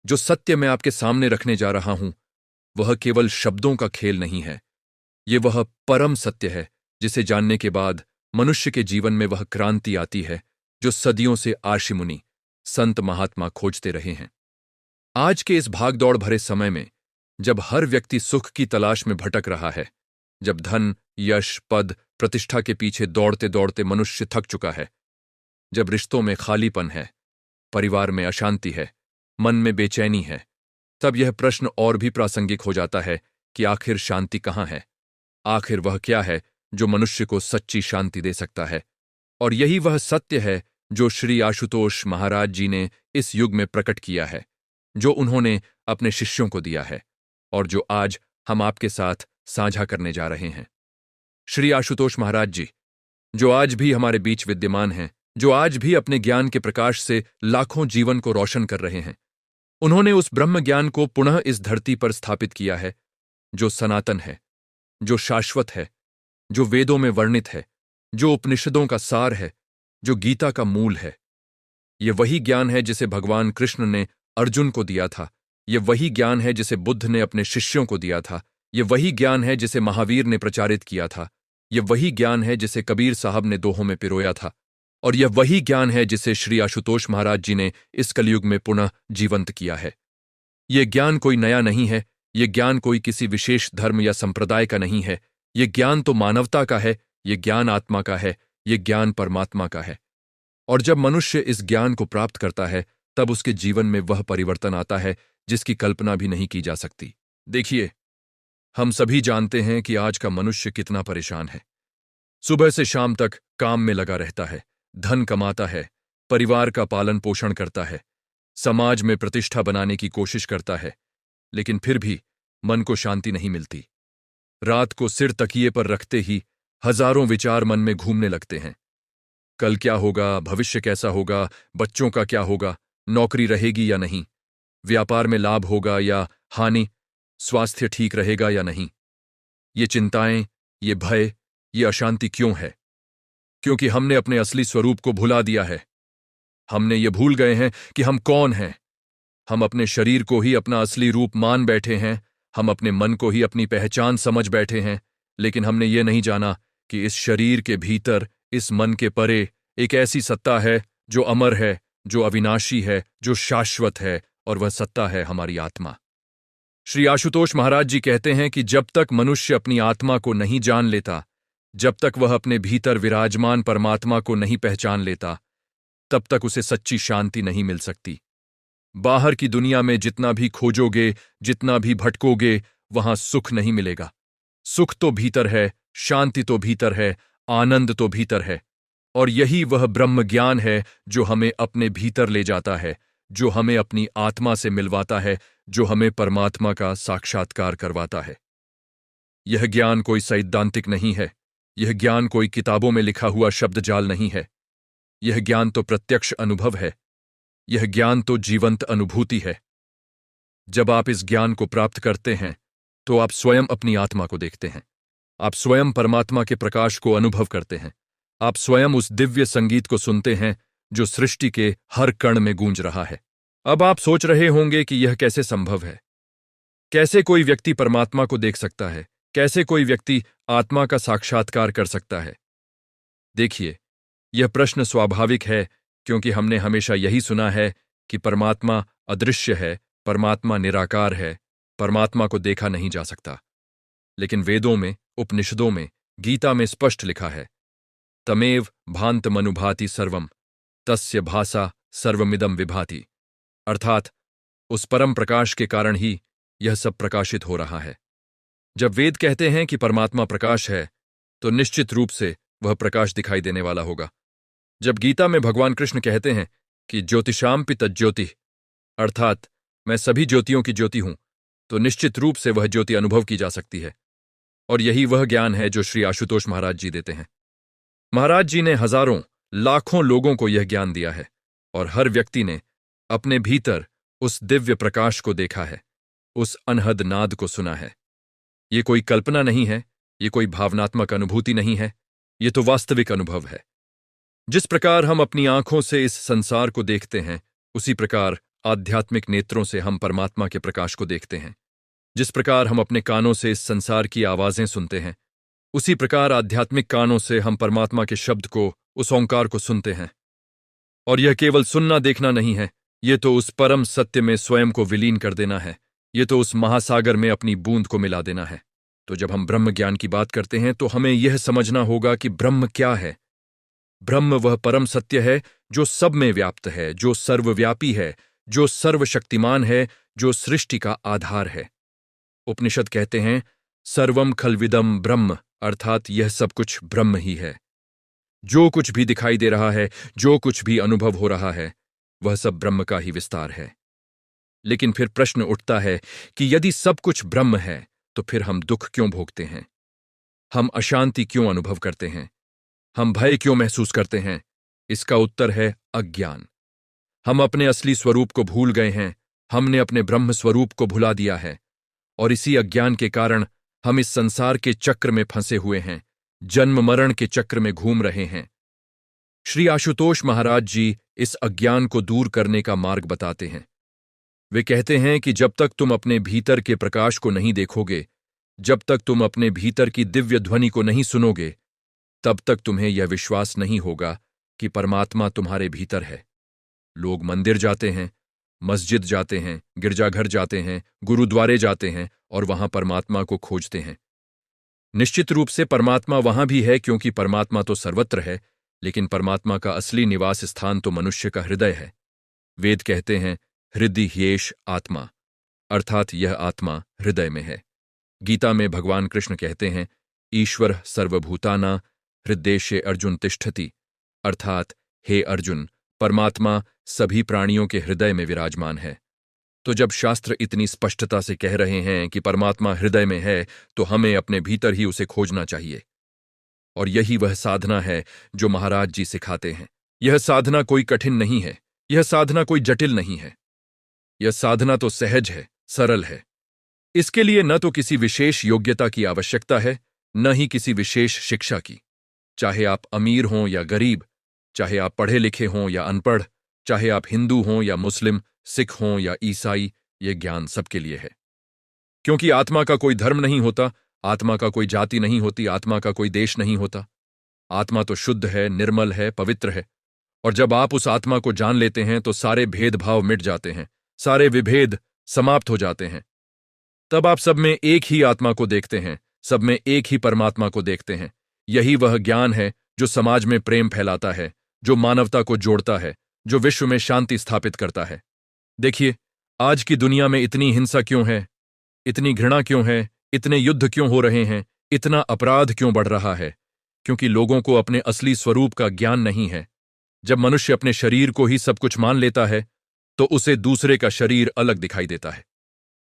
जो सत्य मैं आपके सामने रखने जा रहा हूं वह केवल शब्दों का खेल नहीं है। ये वह परम सत्य है जिसे जानने के बाद मनुष्य के जीवन में वह क्रांति आती है जो सदियों से आर्षि मुनि, संत महात्मा खोजते रहे हैं। आज के इस भागदौड़ भरे समय में, जब हर व्यक्ति सुख की तलाश में भटक रहा है, जब धन, यश, पद, प्रतिष्ठा के पीछे दौड़ते दौड़ते मनुष्य थक चुका है, जब रिश्तों में खालीपन है, परिवार में अशांति है, मन में बेचैनी है, तब यह प्रश्न और भी प्रासंगिक हो जाता है कि आखिर शांति कहाँ है? आखिर वह क्या है जो मनुष्य को सच्ची शांति दे सकता है? और यही वह सत्य है जो श्री आशुतोष महाराज जी ने इस युग में प्रकट किया है, जो उन्होंने अपने शिष्यों को दिया है और जो आज हम आपके साथ साझा करने जा रहे हैं। श्री आशुतोष महाराज जी, जो आज भी हमारे बीच विद्यमान हैं, जो आज भी अपने ज्ञान के प्रकाश से लाखों जीवन को रोशन कर रहे हैं, उन्होंने उस ब्रह्म ज्ञान को पुनः इस धरती पर स्थापित किया है जो सनातन है, जो शाश्वत है, जो वेदों में वर्णित है, जो उपनिषदों का सार है, जो गीता का मूल है। यह वही ज्ञान है जिसे भगवान कृष्ण ने अर्जुन को दिया था। यह वही ज्ञान है जिसे बुद्ध ने अपने शिष्यों को दिया था। यह वही ज्ञान है जिसे महावीर ने प्रचारित किया था। यह वही ज्ञान है जिसे कबीर साहब ने दोहों में पिरोया था। और यह वही ज्ञान है जिसे श्री आशुतोष महाराज जी ने इस कलयुग में पुनः जीवंत किया है। यह ज्ञान कोई नया नहीं है, यह ज्ञान कोई किसी विशेष धर्म या संप्रदाय का नहीं है। यह ज्ञान तो मानवता का है, यह ज्ञान आत्मा का है, यह ज्ञान परमात्मा का है। और जब मनुष्य इस ज्ञान को प्राप्त करता है, तब उसके जीवन में वह परिवर्तन आता है जिसकी कल्पना भी नहीं की जा सकती। देखिए, हम सभी जानते हैं कि आज का मनुष्य कितना परेशान है। सुबह से शाम तक काम में लगा रहता है, धन कमाता है, परिवार का पालन पोषण करता है, समाज में प्रतिष्ठा बनाने की कोशिश करता है, लेकिन फिर भी मन को शांति नहीं मिलती। रात को सिर तकिए पर रखते ही हजारों विचार मन में घूमने लगते हैं। कल क्या होगा, भविष्य कैसा होगा, बच्चों का क्या होगा, नौकरी रहेगी या नहीं, व्यापार में लाभ होगा या हानि, स्वास्थ्य ठीक रहेगा या नहीं। ये चिंताएं, ये भय, ये अशांति क्यों है? क्योंकि हमने अपने असली स्वरूप को भुला दिया है। हमने ये भूल गए हैं कि हम कौन हैं। हम अपने शरीर को ही अपना असली रूप मान बैठे हैं, हम अपने मन को ही अपनी पहचान समझ बैठे हैं, लेकिन हमने ये नहीं जाना कि इस शरीर के भीतर, इस मन के परे एक ऐसी सत्ता है जो अमर है, जो अविनाशी है, जो शाश्वत है, और वह सत्ता है हमारी आत्मा। श्री आशुतोष महाराज जी कहते हैं कि जब तक मनुष्य अपनी आत्मा को नहीं जान लेता, जब तक वह अपने भीतर विराजमान परमात्मा को नहीं पहचान लेता, तब तक उसे सच्ची शांति नहीं मिल सकती। बाहर की दुनिया में जितना भी खोजोगे, जितना भी भटकोगे, वहां सुख नहीं मिलेगा। सुख तो भीतर है, शांति तो भीतर है, आनंद तो भीतर है। और यही वह ब्रह्म ज्ञान है जो हमें अपने भीतर ले जाता है, जो हमें अपनी आत्मा से मिलवाता है, जो हमें परमात्मा का साक्षात्कार करवाता है। यह ज्ञान कोई सैद्धांतिक नहीं है, यह ज्ञान कोई किताबों में लिखा हुआ शब्दजाल नहीं है। यह ज्ञान तो प्रत्यक्ष अनुभव है, यह ज्ञान तो जीवंत अनुभूति है। जब आप इस ज्ञान को प्राप्त करते हैं, तो आप स्वयं अपनी आत्मा को देखते हैं, आप स्वयं परमात्मा के प्रकाश को अनुभव करते हैं, आप स्वयं उस दिव्य संगीत को सुनते हैं जो सृष्टि के हर कण में गूंज रहा है। अब आप सोच रहे होंगे कि यह कैसे संभव है, कैसे कोई व्यक्ति परमात्मा को देख सकता है, कैसे कोई व्यक्ति आत्मा का साक्षात्कार कर सकता है। देखिए, यह प्रश्न स्वाभाविक है, क्योंकि हमने हमेशा यही सुना है कि परमात्मा अदृश्य है, परमात्मा निराकार है, परमात्मा को देखा नहीं जा सकता। लेकिन वेदों में, उपनिषदों में, गीता में स्पष्ट लिखा है, तमेव भान्तमनुभाति सर्वम, तस्य भासा सर्वमिदं विभाति। अर्थात उस परम प्रकाश के कारण ही यह सब प्रकाशित हो रहा है। जब वेद कहते हैं कि परमात्मा प्रकाश है, तो निश्चित रूप से वह प्रकाश दिखाई देने वाला होगा। जब गीता में भगवान कृष्ण कहते हैं कि ज्योतिषामपि तज्ज्योति, अर्थात मैं सभी ज्योतियों की ज्योति हूं, तो निश्चित रूप से वह ज्योति अनुभव की जा सकती है। और यही वह ज्ञान है जो श्री आशुतोष महाराज जी देते हैं। महाराज जी ने हजारों, लाखों लोगों को यह ज्ञान दिया है, और हर व्यक्ति ने अपने भीतर उस दिव्य प्रकाश को देखा है, उस अनहद नाद को सुना है। ये कोई कल्पना नहीं है, ये कोई भावनात्मक अनुभूति नहीं है, ये तो वास्तविक अनुभव है। जिस प्रकार हम अपनी आंखों से इस संसार को देखते हैं, उसी प्रकार आध्यात्मिक नेत्रों से हम परमात्मा के प्रकाश को देखते हैं। जिस प्रकार हम अपने कानों से इस संसार की आवाजें सुनते हैं, उसी प्रकार आध्यात्मिक कानों से हम परमात्मा के शब्द को, उस ओंकार को सुनते हैं। और यह केवल सुनना देखना नहीं है, ये तो उस परम सत्य में स्वयं को विलीन कर देना है, ये तो उस महासागर में अपनी बूंद को मिला देना है। तो जब हम ब्रह्म ज्ञान की बात करते हैं तो हमें यह समझना होगा कि ब्रह्म क्या है। ब्रह्म वह परम सत्य है जो सब में व्याप्त है, जो सर्वव्यापी है, जो सर्वशक्तिमान है, जो सृष्टि का आधार है। उपनिषद कहते हैं सर्वम खल्विदम ब्रह्म, अर्थात यह सब कुछ ब्रह्म ही है। जो कुछ भी दिखाई दे रहा है, जो कुछ भी अनुभव हो रहा है, वह सब ब्रह्म का ही विस्तार है। लेकिन फिर प्रश्न उठता है कि यदि सब कुछ ब्रह्म है तो फिर हम दुख क्यों भोगते हैं, हम अशांति क्यों अनुभव करते हैं, हम भय क्यों महसूस करते हैं? इसका उत्तर है अज्ञान। हम अपने असली स्वरूप को भूल गए हैं, हमने अपने ब्रह्म स्वरूप को भुला दिया है, और इसी अज्ञान के कारण हम इस संसार के चक्र में फंसे हुए हैं, जन्म मरण के चक्र में घूम रहे हैं। श्री आशुतोष महाराज जी इस अज्ञान को दूर करने का मार्ग बताते हैं। वे कहते हैं कि जब तक तुम अपने भीतर के प्रकाश को नहीं देखोगे, जब तक तुम अपने भीतर की दिव्य ध्वनि को नहीं सुनोगे, तब तक तुम्हें यह विश्वास नहीं होगा कि परमात्मा तुम्हारे भीतर है। लोग मंदिर जाते हैं, मस्जिद जाते हैं, गिरजाघर जाते हैं, गुरुद्वारे जाते हैं और वहां परमात्मा को खोजते हैं। निश्चित रूप से परमात्मा वहां भी है, क्योंकि परमात्मा तो सर्वत्र है, लेकिन परमात्मा का असली निवास स्थान तो मनुष्य का हृदय है। वेद कहते हैं हृदय ह्येष आत्मा, अर्थात यह आत्मा हृदय में है। गीता में भगवान कृष्ण कहते हैं ईश्वर सर्वभूताना हृद्देशे अर्जुन तिष्ठति, अर्थात हे अर्जुन, परमात्मा सभी प्राणियों के हृदय में विराजमान है। तो जब शास्त्र इतनी स्पष्टता से कह रहे हैं कि परमात्मा हृदय में है, तो हमें अपने भीतर ही उसे खोजना चाहिए। और यही वह साधना है जो महाराज जी सिखाते हैं। यह साधना कोई कठिन नहीं है, यह साधना कोई जटिल नहीं है। यह साधना तो सहज है, सरल है। इसके लिए न तो किसी विशेष योग्यता की आवश्यकता है, न ही किसी विशेष शिक्षा की। चाहे आप अमीर हों या गरीब, चाहे आप पढ़े लिखे हों या अनपढ़, चाहे आप हिंदू हों या मुस्लिम, सिख हों या ईसाई, यह ज्ञान सबके लिए है। क्योंकि आत्मा का कोई धर्म नहीं होता, आत्मा का कोई जाति नहीं होती, आत्मा का कोई देश नहीं होता। आत्मा तो शुद्ध है, निर्मल है, पवित्र है। और जब आप उस आत्मा को जान लेते हैं तो सारे भेदभाव मिट जाते हैं, सारे विभेद समाप्त हो जाते हैं। तब आप सब में एक ही आत्मा को देखते हैं, सब में एक ही परमात्मा को देखते हैं। यही वह ज्ञान है जो समाज में प्रेम फैलाता है, जो मानवता को जोड़ता है, जो विश्व में शांति स्थापित करता है। देखिए, आज की दुनिया में इतनी हिंसा क्यों है, इतनी घृणा क्यों है, इतने युद्ध क्यों हो रहे हैं, इतना अपराध क्यों बढ़ रहा है? क्योंकि लोगों को अपने असली स्वरूप का ज्ञान नहीं है। जब मनुष्य अपने शरीर को ही सब कुछ मान लेता है, तो उसे दूसरे का शरीर अलग दिखाई देता है।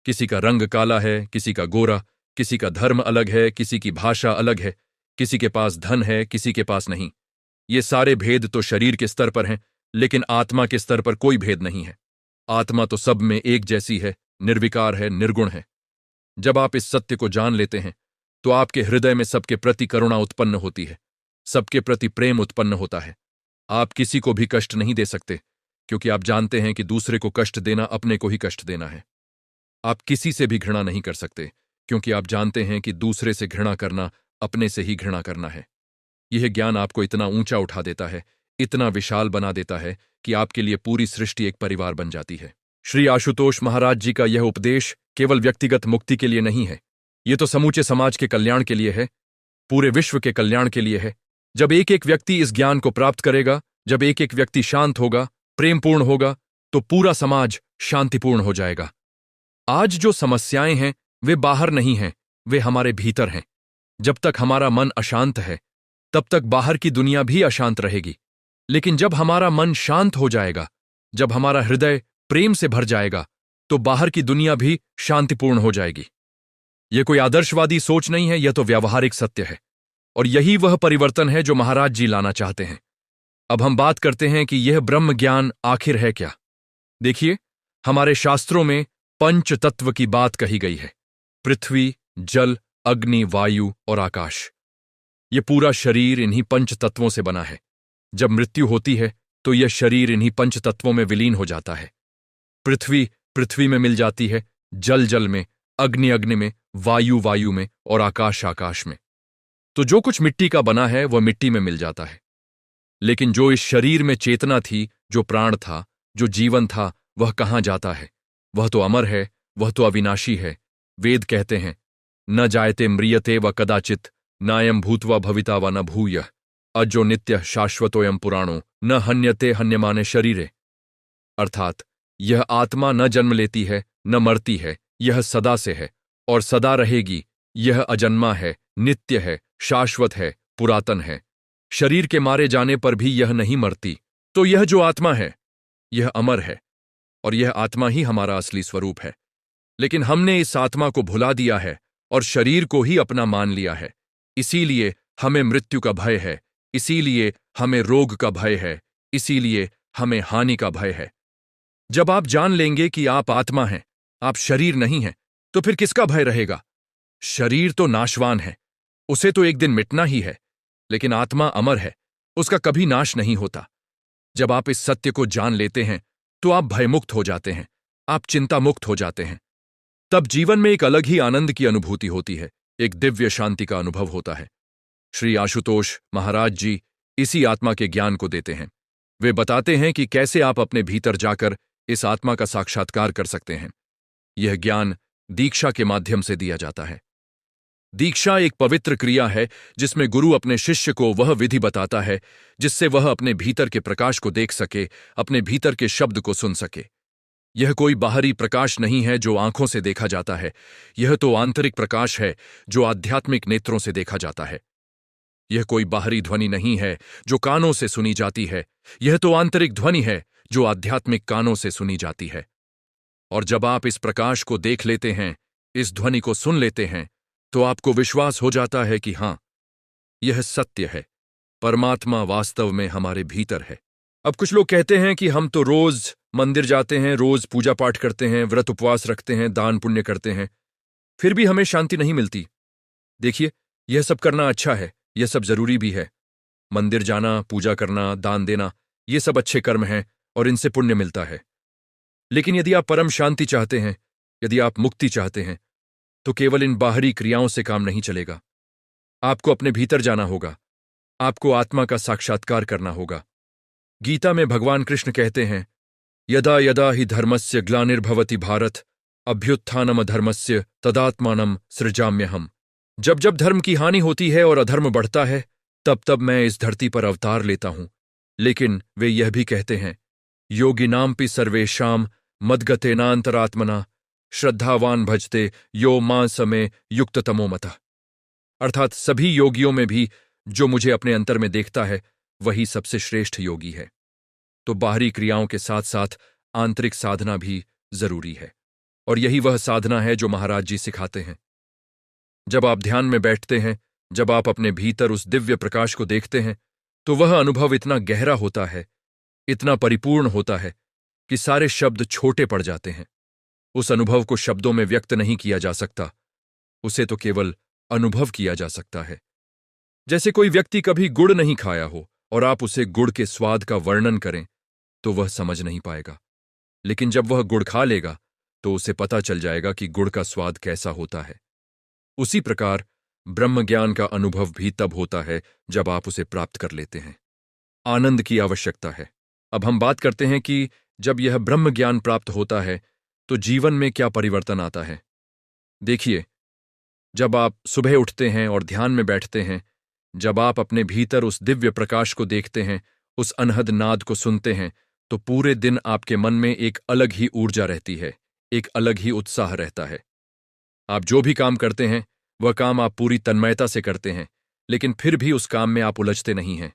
किसी का रंग काला है, किसी का गोरा, किसी का धर्म अलग है, किसी की भाषा अलग है, किसी के पास धन है, किसी के पास नहीं। ये सारे भेद तो शरीर के स्तर पर हैं, लेकिन आत्मा के स्तर पर कोई भेद नहीं है। आत्मा तो सब में एक जैसी है, निर्विकार है, निर्गुण है। जब आप इस सत्य को जान लेते हैं तो आपके हृदय में सबके प्रति करुणा उत्पन्न होती है, सबके प्रति प्रेम उत्पन्न होता है। आप किसी को भी कष्ट नहीं दे सकते, क्योंकि आप जानते हैं कि दूसरे को कष्ट देना अपने को ही कष्ट देना है। आप किसी से भी घृणा नहीं कर सकते, क्योंकि आप जानते हैं कि दूसरे से घृणा करना अपने से ही घृणा करना है। यह ज्ञान आपको इतना ऊंचा उठा देता है, इतना विशाल बना देता है कि आपके लिए पूरी सृष्टि एक परिवार बन जाती है। श्री आशुतोष महाराज जी का यह उपदेश केवल व्यक्तिगत मुक्ति के लिए नहीं है, यह तो समूचे समाज के कल्याण के लिए है, पूरे विश्व के कल्याण के लिए है। जब एक एक व्यक्ति इस ज्ञान को प्राप्त करेगा, जब एक एक व्यक्ति शांत होगा, प्रेमपूर्ण होगा, तो पूरा समाज शांतिपूर्ण हो जाएगा। आज जो समस्याएं हैं वे बाहर नहीं हैं, वे हमारे भीतर हैं। जब तक हमारा मन अशांत है, तब तक बाहर की दुनिया भी अशांत रहेगी। लेकिन जब हमारा मन शांत हो जाएगा, जब हमारा हृदय प्रेम से भर जाएगा, तो बाहर की दुनिया भी शांतिपूर्ण हो जाएगी। यह कोई आदर्शवादी सोच नहीं है, यह तो व्यावहारिक सत्य है। और यही वह परिवर्तन है जो महाराज जी लाना चाहते हैं। अब हम बात करते हैं कि यह ब्रह्म ज्ञान आखिर है क्या। देखिए, हमारे शास्त्रों में पंच तत्व की बात कही गई है। पृथ्वी, जल, अग्नि, वायु और आकाश। यह पूरा शरीर इन्हीं पंच तत्वों से बना है। जब मृत्यु होती है तो यह शरीर इन्हीं पंच तत्वों में विलीन हो जाता है। पृथ्वी पृथ्वी में मिल जाती है, जल जल में, अग्नि अग्नि में, वायु वायु में और आकाश आकाश में। तो जो कुछ मिट्टी का बना है वह मिट्टी में मिल जाता है। लेकिन जो इस शरीर में चेतना थी, जो प्राण था, जो जीवन था, वह कहाँ जाता है? वह तो अमर है, वह तो अविनाशी है। वेद कहते हैं, न जायते म्रियते व कदाचित, नायम भूत्वा भविता व न भूयः, अजो नित्य शाश्वतोयम पुराणो, न हन्यते हन्यमाने शरीरे। अर्थात यह आत्मा न जन्म लेती है, न मरती है, यह सदा से है और सदा रहेगी। यह अजन्मा है, नित्य है, शाश्वत है, पुरातन है। शरीर के मारे जाने पर भी यह नहीं मरती। तो यह जो आत्मा है, यह अमर है और यह आत्मा ही हमारा असली स्वरूप है। लेकिन हमने इस आत्मा को भुला दिया है और शरीर को ही अपना मान लिया है। इसीलिए हमें मृत्यु का भय है, इसीलिए हमें रोग का भय है, इसीलिए हमें हानि का भय है। जब आप जान लेंगे कि आप आत्मा हैं, आप शरीर नहीं हैं, तो फिर किसका भय रहेगा? शरीर तो नाशवान है, उसे तो एक दिन मिटना ही है, लेकिन आत्मा अमर है, उसका कभी नाश नहीं होता। जब आप इस सत्य को जान लेते हैं तो आप भयमुक्त हो जाते हैं, आप चिंता मुक्त हो जाते हैं। तब जीवन में एक अलग ही आनंद की अनुभूति होती है, एक दिव्य शांति का अनुभव होता है। श्री आशुतोष महाराज जी इसी आत्मा के ज्ञान को देते हैं। वे बताते हैं कि कैसे आप अपने भीतर जाकर इस आत्मा का साक्षात्कार कर सकते हैं। यह ज्ञान दीक्षा के माध्यम से दिया जाता है। दीक्षा एक पवित्र क्रिया है जिसमें गुरु अपने शिष्य को वह विधि बताता है जिससे वह अपने भीतर के प्रकाश को देख सके, अपने भीतर के शब्द को सुन सके। यह कोई बाहरी प्रकाश नहीं है जो आंखों से देखा जाता है, यह तो आंतरिक प्रकाश है जो आध्यात्मिक नेत्रों से देखा जाता है। यह कोई बाहरी ध्वनि नहीं है जो कानों से सुनी जाती है, यह तो आंतरिक ध्वनि है जो आध्यात्मिक कानों से सुनी जाती है। और जब आप इस प्रकाश को देख लेते हैं, इस ध्वनि को सुन लेते हैं, तो आपको विश्वास हो जाता है कि हां, यह सत्य है, परमात्मा वास्तव में हमारे भीतर है। अब कुछ लोग कहते हैं कि हम तो रोज मंदिर जाते हैं, रोज पूजा पाठ करते हैं, व्रत उपवास रखते हैं, दान पुण्य करते हैं, फिर भी हमें शांति नहीं मिलती। देखिए, यह सब करना अच्छा है, यह सब जरूरी भी है। मंदिर जाना, पूजा करना, दान देना, ये सब अच्छे कर्म हैं और इनसे पुण्य मिलता है। लेकिन यदि आप परम शांति चाहते हैं, यदि आप मुक्ति चाहते हैं, तो केवल इन बाहरी क्रियाओं से काम नहीं चलेगा। आपको अपने भीतर जाना होगा, आपको आत्मा का साक्षात्कार करना होगा। गीता में भगवान कृष्ण कहते हैं, यदा यदा हि धर्मस्य ग्लानिर्भवति भारत, अभ्युत्थानम अधर्मस्य तदात्मानम सृजाम्यहम्। जब जब धर्म की हानि होती है और अधर्म बढ़ता है, तब तब मैं इस धरती पर अवतार लेता हूं। लेकिन वे यह भी कहते हैं, योगिनाम्पि सर्वेषां मद्गतेनान्तरात्मना श्रद्धावान भजते यो मां समे युक्ततमो मतः। अर्थात सभी योगियों में भी जो मुझे अपने अंतर में देखता है, वही सबसे श्रेष्ठ योगी है। तो बाहरी क्रियाओं के साथ साथ आंतरिक साधना भी जरूरी है, और यही वह साधना है जो महाराज जी सिखाते हैं। जब आप ध्यान में बैठते हैं, जब आप अपने भीतर उस दिव्य प्रकाश को देखते हैं, तो वह अनुभव इतना गहरा होता है, इतना परिपूर्ण होता है कि सारे शब्द छोटे पड़ जाते हैं। उस अनुभव को शब्दों में व्यक्त नहीं किया जा सकता, उसे तो केवल अनुभव किया जा सकता है। जैसे कोई व्यक्ति कभी गुड़ नहीं खाया हो और आप उसे गुड़ के स्वाद का वर्णन करें तो वह समझ नहीं पाएगा, लेकिन जब वह गुड़ खा लेगा तो उसे पता चल जाएगा कि गुड़ का स्वाद कैसा होता है। उसी प्रकार ब्रह्म ज्ञान का अनुभव भी तब होता है जब आप उसे प्राप्त कर लेते हैं। आनंद की आवश्यकता है। अब हम बात करते हैं कि जब यह ब्रह्म ज्ञान प्राप्त होता है तो जीवन में क्या परिवर्तन आता है। देखिए, जब आप सुबह उठते हैं और ध्यान में बैठते हैं, जब आप अपने भीतर उस दिव्य प्रकाश को देखते हैं, उस अनहद नाद को सुनते हैं, तो पूरे दिन आपके मन में एक अलग ही ऊर्जा रहती है, एक अलग ही उत्साह रहता है। आप जो भी काम करते हैं वह काम आप पूरी तन्मयता से करते हैं, लेकिन फिर भी उस काम में आप उलझते नहीं हैं।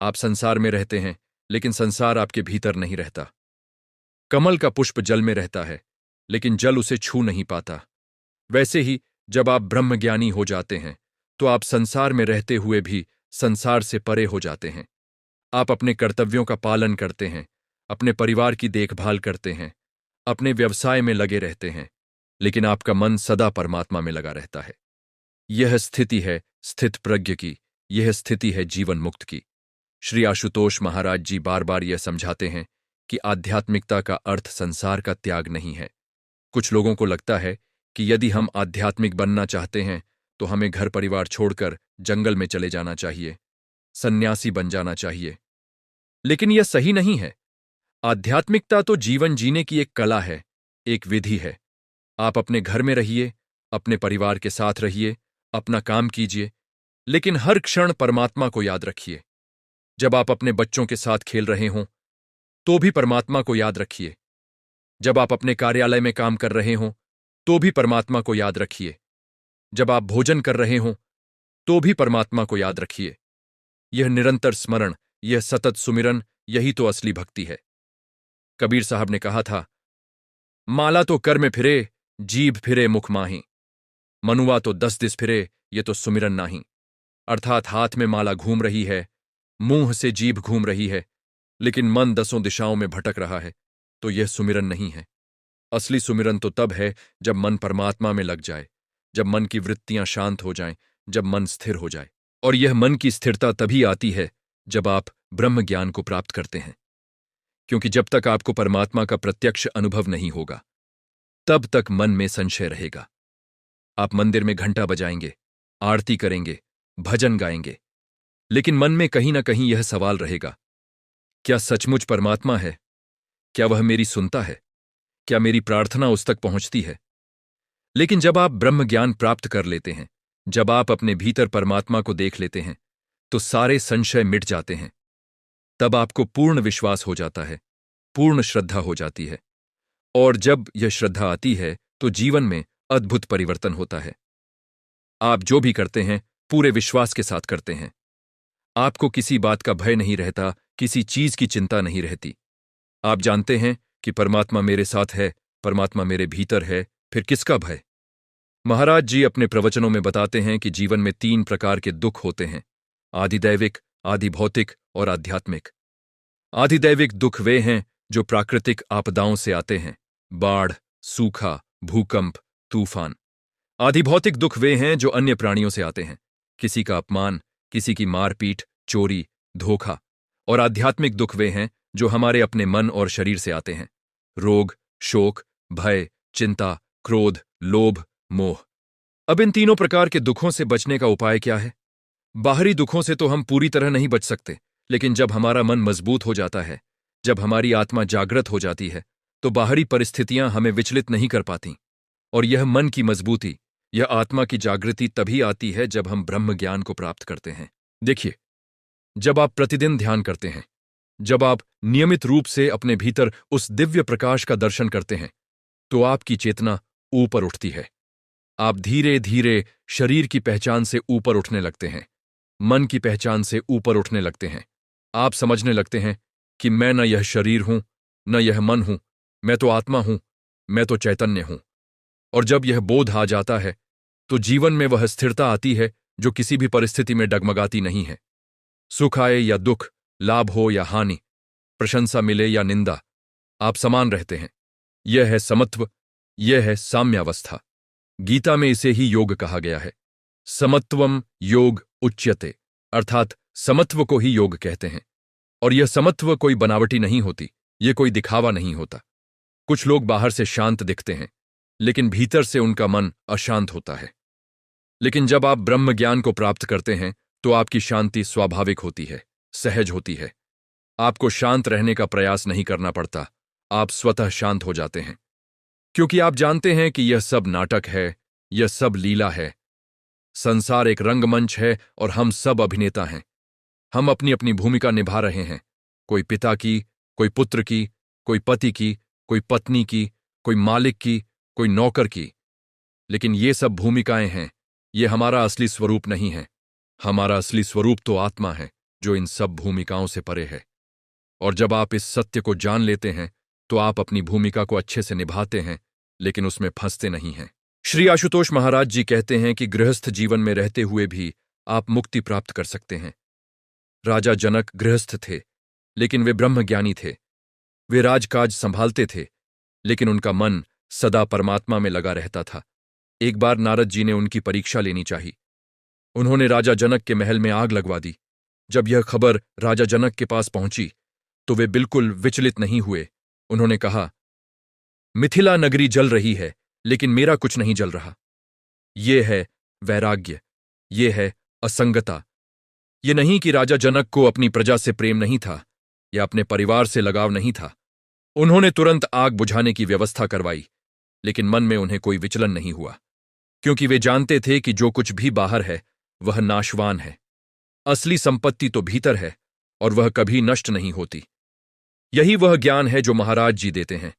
आप संसार में रहते हैं, लेकिन संसार आपके भीतर नहीं रहता। कमल का पुष्प जल में रहता है, लेकिन जल उसे छू नहीं पाता। वैसे ही जब आप ब्रह्मज्ञानी हो जाते हैं तो आप संसार में रहते हुए भी संसार से परे हो जाते हैं। आप अपने कर्तव्यों का पालन करते हैं, अपने परिवार की देखभाल करते हैं, अपने व्यवसाय में लगे रहते हैं, लेकिन आपका मन सदा परमात्मा में लगा रहता है। यह स्थिति है स्थित प्रज्ञ की, यह स्थिति है जीवन मुक्त की। श्री आशुतोष महाराज जी बार बार यह समझाते हैं कि आध्यात्मिकता का अर्थ संसार का त्याग नहीं है। कुछ लोगों को लगता है कि यदि हम आध्यात्मिक बनना चाहते हैं तो हमें घर परिवार छोड़कर जंगल में चले जाना चाहिए, सन्यासी बन जाना चाहिए। लेकिन यह सही नहीं है। आध्यात्मिकता तो जीवन जीने की एक कला है, एक विधि है। आप अपने घर में रहिए, अपने परिवार के साथ रहिए, अपना काम कीजिए, लेकिन हर क्षण परमात्मा को याद रखिए। जब आप अपने बच्चों के साथ खेल रहे हों तो भी परमात्मा को याद रखिए। जब आप अपने कार्यालय में काम कर रहे हों तो भी परमात्मा को याद रखिए। जब आप भोजन कर रहे हों तो भी परमात्मा को याद रखिए। यह निरंतर स्मरण, यह सतत सुमिरन, यही तो असली भक्ति है। कबीर साहब ने कहा था, माला तो कर में फिरे, जीभ फिरे मुख माही। मनुआ तो 10 दिस फिरे, ये तो सुमिरन नाही। अर्थात हाथ में माला घूम रही है, मुंह से जीभ घूम रही है, लेकिन मन 10 दिशाओं में भटक रहा है, तो यह सुमिरन नहीं है। असली सुमिरन तो तब है जब मन परमात्मा में लग जाए, जब मन की वृत्तियां शांत हो जाएं, जब मन स्थिर हो जाए। और यह मन की स्थिरता तभी आती है जब आप ब्रह्म ज्ञान को प्राप्त करते हैं। क्योंकि जब तक आपको परमात्मा का प्रत्यक्ष अनुभव नहीं होगा, तब तक मन में संशय रहेगा। आप मंदिर में घंटा बजाएंगे, आरती करेंगे, भजन गाएंगे, लेकिन मन में कहीं ना कहीं यह सवाल रहेगा, क्या सचमुच परमात्मा है? क्या वह मेरी सुनता है? क्या मेरी प्रार्थना उस तक पहुंचती है? लेकिन जब आप ब्रह्म ज्ञान प्राप्त कर लेते हैं, जब आप अपने भीतर परमात्मा को देख लेते हैं, तो सारे संशय मिट जाते हैं। तब आपको पूर्ण विश्वास हो जाता है, पूर्ण श्रद्धा हो जाती है। और जब यह श्रद्धा आती है तो जीवन में अद्भुत परिवर्तन होता है। आप जो भी करते हैं पूरे विश्वास के साथ करते हैं। आपको किसी बात का भय नहीं रहता, किसी चीज की चिंता नहीं रहती। आप जानते हैं कि परमात्मा मेरे साथ है, परमात्मा मेरे भीतर है, फिर किसका भय? महाराज जी अपने प्रवचनों में बताते हैं कि जीवन में 3 प्रकार के दुख होते हैं, आधिदैविक, आधिभौतिक और आध्यात्मिक। आधिदैविक दुख वे हैं जो प्राकृतिक आपदाओं से आते हैं, बाढ़, सूखा, भूकंप, तूफान। आधिभौतिक दुख वे हैं जो अन्य प्राणियों से आते हैं, किसी का अपमान, किसी की मारपीट, चोरी, धोखा। और आध्यात्मिक दुख वे हैं जो हमारे अपने मन और शरीर से आते हैं, रोग, शोक, भय, चिंता, क्रोध, लोभ, मोह। अब इन तीनों प्रकार के दुखों से बचने का उपाय क्या है? बाहरी दुखों से तो हम पूरी तरह नहीं बच सकते, लेकिन जब हमारा मन मजबूत हो जाता है, जब हमारी आत्मा जागृत हो जाती है, तो बाहरी परिस्थितियां हमें विचलित नहीं कर पाती। और यह मन की मजबूती, यह आत्मा की जागृति तभी आती है जब हम ब्रह्म ज्ञान को प्राप्त करते हैं। देखिए, जब आप प्रतिदिन ध्यान करते हैं, जब आप नियमित रूप से अपने भीतर उस दिव्य प्रकाश का दर्शन करते हैं, तो आपकी चेतना ऊपर उठती है। आप धीरे धीरे शरीर की पहचान से ऊपर उठने लगते हैं, मन की पहचान से ऊपर उठने लगते हैं। आप समझने लगते हैं कि मैं न यह शरीर हूं, न यह मन हूं, मैं तो आत्मा हूं, मैं तो चैतन्य हूं। और जब यह बोध आ जाता है, तो जीवन में वह स्थिरता आती है जो किसी भी परिस्थिति में डगमगाती नहीं है। सुख आए या दुख, लाभ हो या हानि, प्रशंसा मिले या निंदा, आप समान रहते हैं। यह है समत्व, यह है साम्यावस्था। गीता में इसे ही योग कहा गया है। समत्वम योग उच्यते, अर्थात समत्व को ही योग कहते हैं। और यह समत्व कोई बनावटी नहीं होती, यह कोई दिखावा नहीं होता। कुछ लोग बाहर से शांत दिखते हैं, लेकिन भीतर से उनका मन अशांत होता है। लेकिन जब आप ब्रह्म ज्ञान को प्राप्त करते हैं तो आपकी शांति स्वाभाविक होती है, सहज होती है। आपको शांत रहने का प्रयास नहीं करना पड़ता, आप स्वतः शांत हो जाते हैं। क्योंकि आप जानते हैं कि यह सब नाटक है, यह सब लीला है। संसार एक रंगमंच है और हम सब अभिनेता हैं। हम अपनी अपनी भूमिका निभा रहे हैं, कोई पिता की, कोई पुत्र की, कोई पति की, कोई पत्नी की, कोई मालिक की, कोई नौकर की। लेकिन ये सब भूमिकाएं हैं, ये हमारा असली स्वरूप नहीं है। हमारा असली स्वरूप तो आत्मा है जो इन सब भूमिकाओं से परे है। और जब आप इस सत्य को जान लेते हैं तो आप अपनी भूमिका को अच्छे से निभाते हैं, लेकिन उसमें फंसते नहीं हैं। श्री आशुतोष महाराज जी कहते हैं कि गृहस्थ जीवन में रहते हुए भी आप मुक्ति प्राप्त कर सकते हैं। राजा जनक गृहस्थ थे, लेकिन वे ब्रह्मज्ञानी थे। वे राजकाज संभालते थे, लेकिन उनका मन सदा परमात्मा में लगा रहता था। एक बार नारद जी ने उनकी परीक्षा लेनी चाहिए। उन्होंने राजा जनक के महल में आग लगवा दी। जब यह खबर राजा जनक के पास पहुंची तो वे बिल्कुल विचलित नहीं हुए। उन्होंने कहा, मिथिला नगरी जल रही है, लेकिन मेरा कुछ नहीं जल रहा। ये है वैराग्य, ये है असंगता। ये नहीं कि राजा जनक को अपनी प्रजा से प्रेम नहीं था या अपने परिवार से लगाव नहीं था। उन्होंने तुरंत आग बुझाने की व्यवस्था करवाई, लेकिन मन में उन्हें कोई विचलन नहीं हुआ, क्योंकि वे जानते थे कि जो कुछ भी बाहर है वह नाशवान है। असली संपत्ति तो भीतर है और वह कभी नष्ट नहीं होती। यही वह ज्ञान है जो महाराज जी देते हैं,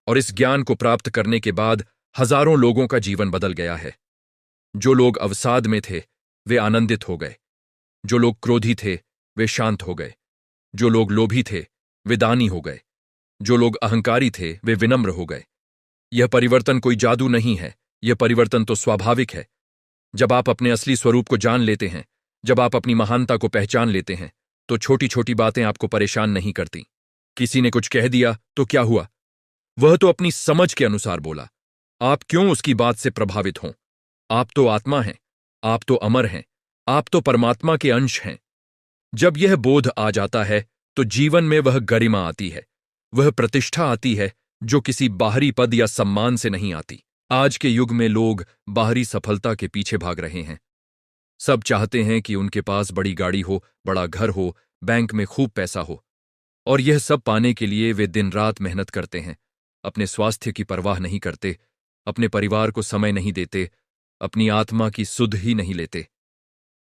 और इस ज्ञान को प्राप्त करने के बाद हजारों लोगों का जीवन बदल गया है। जो लोग अवसाद में थे वे आनंदित हो गए, जो लोग क्रोधी थे वे शांत हो गए, जो लोग लोभी थे वे दानी हो गए, जो लोग अहंकारी थे वे विनम्र हो गए। यह परिवर्तन कोई जादू नहीं है, यह परिवर्तन तो स्वाभाविक है। जब आप अपने असली स्वरूप को जान लेते हैं, जब आप अपनी महानता को पहचान लेते हैं, तो छोटी छोटी बातें आपको परेशान नहीं करती। किसी ने कुछ कह दिया तो क्या हुआ, वह तो अपनी समझ के अनुसार बोला। आप क्यों उसकी बात से प्रभावित हों? आप तो आत्मा हैं, आप तो अमर हैं, आप तो परमात्मा के अंश हैं। जब यह बोध आ जाता है तो जीवन में वह गरिमा आती है, वह प्रतिष्ठा आती है जो किसी बाहरी पद या सम्मान से नहीं आती। आज के युग में लोग बाहरी सफलता के पीछे भाग रहे हैं। सब चाहते हैं कि उनके पास बड़ी गाड़ी हो, बड़ा घर हो, बैंक में खूब पैसा हो, और यह सब पाने के लिए वे दिन रात मेहनत करते हैं। अपने स्वास्थ्य की परवाह नहीं करते, अपने परिवार को समय नहीं देते, अपनी आत्मा की सुध ही नहीं लेते।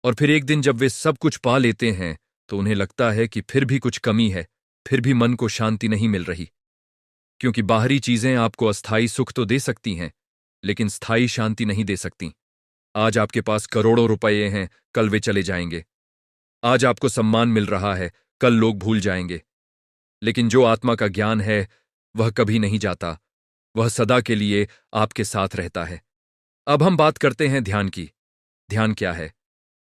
और फिर एक दिन जब वे सब कुछ पा लेते हैं तो उन्हें लगता है कि फिर भी कुछ कमी है, फिर भी मन को शांति नहीं मिल रही। क्योंकि बाहरी चीजें आपको अस्थायी सुख तो दे सकती हैं, लेकिन स्थायी शांति नहीं दे सकती। आज आपके पास करोड़ों रुपये हैं, कल वे चले जाएंगे। आज आपको सम्मान मिल रहा है, कल लोग भूल जाएंगे। लेकिन जो आत्मा का ज्ञान है वह कभी नहीं जाता, वह सदा के लिए आपके साथ रहता है। अब हम बात करते हैं ध्यान की। ध्यान क्या है?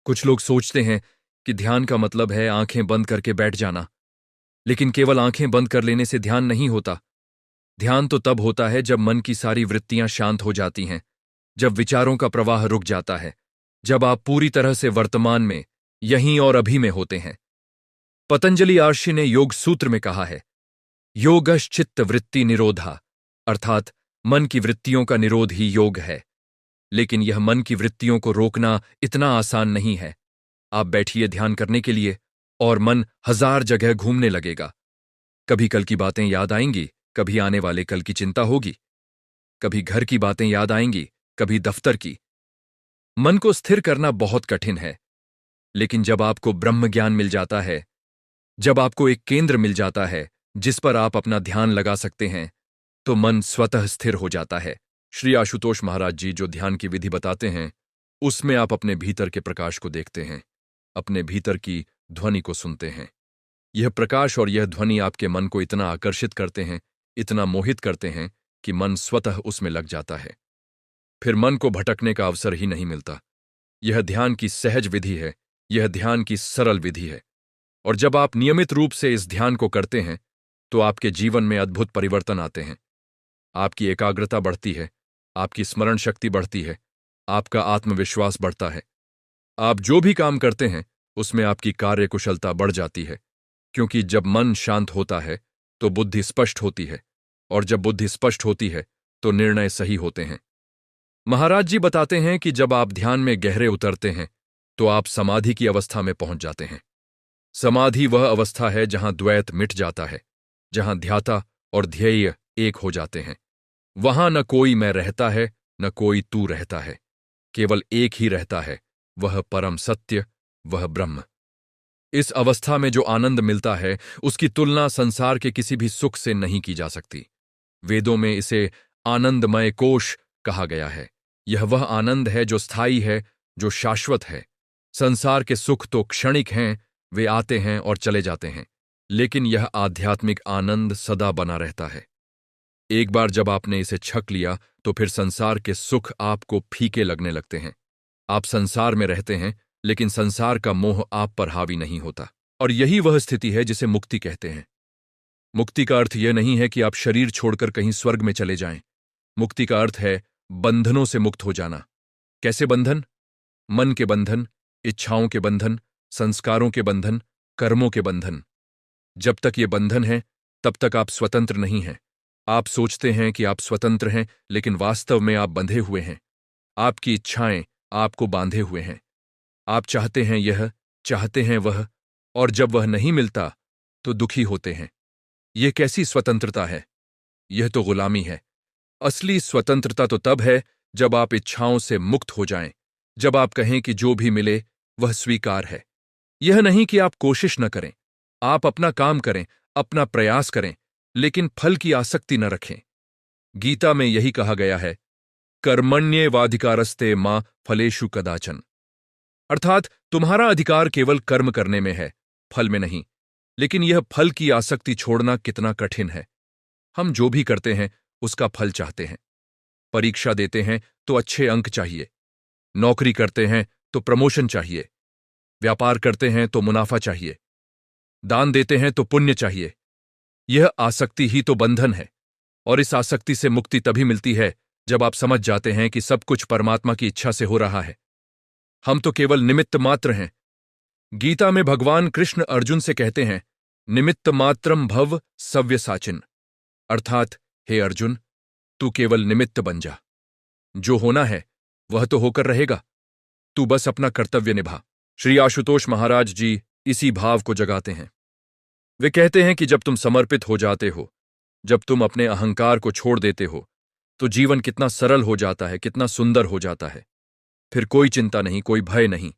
कुछ लोग सोचते हैं कि ध्यान का मतलब है आंखें बंद करके बैठ जाना, लेकिन केवल आंखें बंद कर लेने से ध्यान नहीं होता। ध्यान तो तब होता है जब मन की सारी वृत्तियां शांत हो जाती हैं, जब विचारों का प्रवाह रुक जाता है, जब आप पूरी तरह से वर्तमान में, यहीं और अभी में होते हैं। पतंजलि महर्षि ने योग सूत्र में कहा है, योगश्चित्त वृत्ति निरोधा, अर्थात मन की वृत्तियों का निरोध ही योग है। लेकिन यह मन की वृत्तियों को रोकना इतना आसान नहीं है। आप बैठिए ध्यान करने के लिए और मन हजार जगह घूमने लगेगा। कभी कल की बातें याद आएंगी, कभी आने वाले कल की चिंता होगी, कभी घर की बातें याद आएंगी, कभी दफ्तर की। मन को स्थिर करना बहुत कठिन है, लेकिन जब आपको ब्रह्म ज्ञान मिल जाता है, जब आपको एक केंद्र मिल जाता है जिस पर आप अपना ध्यान लगा सकते हैं, तो मन स्वतः स्थिर हो जाता है। श्री आशुतोष महाराज जी जो ध्यान की विधि बताते हैं, उसमें आप अपने भीतर के प्रकाश को देखते हैं, अपने भीतर की ध्वनि को सुनते हैं। यह प्रकाश और यह ध्वनि आपके मन को इतना आकर्षित करते हैं, इतना मोहित करते हैं कि मन स्वतः उसमें लग जाता है। फिर मन को भटकने का अवसर ही नहीं मिलता। यह ध्यान की सहज विधि है, यह ध्यान की सरल विधि है। और जब आप नियमित रूप से इस ध्यान को करते हैं तो आपके जीवन में अद्भुत परिवर्तन आते हैं। आपकी एकाग्रता बढ़ती है, आपकी स्मरण शक्ति बढ़ती है, आपका आत्मविश्वास बढ़ता है। आप जो भी काम करते हैं उसमें आपकी कार्यकुशलता बढ़ जाती है, क्योंकि जब मन शांत होता है तो बुद्धि स्पष्ट होती है, और जब बुद्धि स्पष्ट होती है तो निर्णय सही होते हैं। महाराज जी बताते हैं कि जब आप ध्यान में गहरे उतरते हैं तो आप समाधि की अवस्था में पहुंच जाते हैं। समाधि वह अवस्था है जहां द्वैत मिट जाता है, जहां ध्याता और ध्येय एक हो जाते हैं। वहां न कोई मैं रहता है, न कोई तू रहता है, केवल एक ही रहता है, वह परम सत्य, वह ब्रह्म। इस अवस्था में जो आनंद मिलता है उसकी तुलना संसार के किसी भी सुख से नहीं की जा सकती। वेदों में इसे आनंदमय कोश कहा गया है। यह वह आनंद है जो स्थायी है, जो शाश्वत है। संसार के सुख तो क्षणिक हैं, वे आते हैं और चले जाते हैं, लेकिन यह आध्यात्मिक आनंद सदा बना रहता है। एक बार जब आपने इसे छक लिया तो फिर संसार के सुख आपको फीके लगने लगते हैं। आप संसार में रहते हैं, लेकिन संसार का मोह आप पर हावी नहीं होता। और यही वह स्थिति है जिसे मुक्ति कहते हैं। मुक्ति का अर्थ यह नहीं है कि आप शरीर छोड़कर कहीं स्वर्ग में चले जाएं। मुक्ति का अर्थ है बंधनों से मुक्त हो जाना। कैसे बंधन? मन के बंधन, इच्छाओं के बंधन, संस्कारों के बंधन, कर्मों के बंधन। जब तक ये बंधन है, तब तक आप स्वतंत्र नहीं हैं। आप सोचते हैं कि आप स्वतंत्र हैं, लेकिन वास्तव में आप बंधे हुए हैं। आपकी इच्छाएं आपको बांधे हुए हैं। आप चाहते हैं यह, चाहते हैं वह, और जब वह नहीं मिलता तो दुखी होते हैं। यह कैसी स्वतंत्रता है? यह तो गुलामी है। असली स्वतंत्रता तो तब है जब आप इच्छाओं से मुक्त हो जाएं, जब आप कहें कि जो भी मिले वह स्वीकार है। यह नहीं कि आप कोशिश न करें। आप अपना काम करें, अपना प्रयास करें, लेकिन फल की आसक्ति न रखें। गीता में यही कहा गया है, कर्मण्येवाधिकारस्ते मां फलेषु कदाचन। अर्थात तुम्हारा अधिकार केवल कर्म करने में है, फल में नहीं। लेकिन यह फल की आसक्ति छोड़ना कितना कठिन है। हम जो भी करते हैं उसका फल चाहते हैं। परीक्षा देते हैं तो अच्छे अंक चाहिए। नौकरी करते हैं तो प्रमोशन चाहिए। व्यापार करते हैं तो मुनाफा चाहिए। दान देते हैं तो पुण्य चाहिए। यह आसक्ति ही तो बंधन है। और इस आसक्ति से मुक्ति तभी मिलती है जब आप समझ जाते हैं कि सब कुछ परमात्मा की इच्छा से हो रहा है। हम तो केवल निमित्त मात्र हैं। गीता में भगवान कृष्ण अर्जुन से कहते हैं, निमित्त मात्रम भव सव्यसाचिन। अर्थात, हे अर्जुन, तू केवल निमित्त बन जा। जो होना है वह तो होकर रहेगा। तू बस अपना कर्तव्य निभा। श्री आशुतोष महाराज जी इसी भाव को जगाते हैं। वे कहते हैं कि जब तुम समर्पित हो जाते हो, जब तुम अपने अहंकार को छोड़ देते हो, तो जीवन कितना सरल हो जाता है, कितना सुंदर हो जाता है। फिर कोई चिंता नहीं, कोई भय नहीं।